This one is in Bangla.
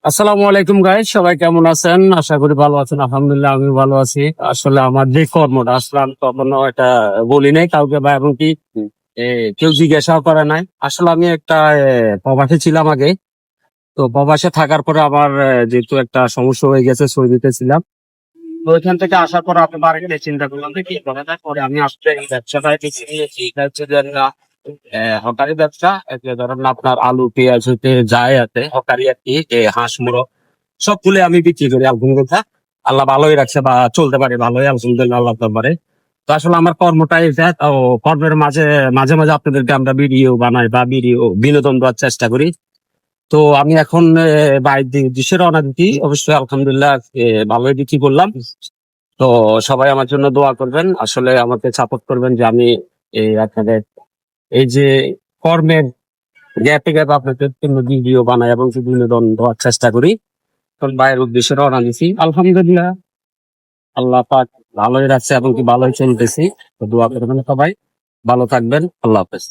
আসসালামু আলাইকুম গাইস, সবাই কেমন আছেন? আশা করি ভালো আছেন। আলহামদুলিল্লাহ আমি ভালো আছি। আসলে আমার যে কর্মটা আসলে আমি কখনো এটা বলি নাই কাউকে, বা এমনকি এ, কেউ জিজ্ঞাসাও করে নাই। আসলে আমি একটা প্রবাসে ছিলাম আগে। তো প্রবাসে থাকার পরে আমার যেহেতু একটা সমস্যা হয়ে গেছে, সৌদিতে ছিলাম। তো ওইখান থেকে আসার পর আমি বাড়িতে চিন্তা করলাম যে কি করা যায়। পরে আমি আসলে এই ব্যবসাটায় বেছে নিয়েছি। এটা হচ্ছে যে হকারি ব্যবসা। এই যে ধরেন আপনার আলু পেঁয়াজ হতে যায় আছে হকারি আর কি, হাঁস মুরগ সবগুলো আমি বিক্রি করি আলহামদুলিল্লাহ। আল্লাহ ভালোই রাখছে, বা চলতে পারে ভালোই আলহামদুলিল্লাহ আল্লাহ পারে। তো আসলে আমার কর্মটাই এটা। ও কর্মের মাঝে মাঝে মাঝে আপনাদেরকে আমরা ভিডিও বানাই বা ভিডিও বিনোদন দেওয়ার চেষ্টা করি। তো আমি এখন বাইরের দেশে রওনা দিচ্ছি, অবশ্যই আলহামদুলিল্লাহ ভালোই বিক্রি করলাম। তো সবাই আমার জন্য দোয়া করবেন, আসলে আমাকে সাপোর্ট করবেন যে আমি আপনাদের এই যে কর্মের গ্যাপে গ্যাপে আপনাদের জন্য ভিডিও বানাই এবং বিনোদন দেওয়ার চেষ্টা করি। এখন বাইরের উদ্দেশ্যে রওনা দিছি আলহামদুলিল্লাহ। আল্লাহ পাক ভালোই রাখছে এবং কি ভালোই চলতেছি। তো দোয়া করবেন সবাই, ভালো থাকবেন। আল্লাহ হাফেজ।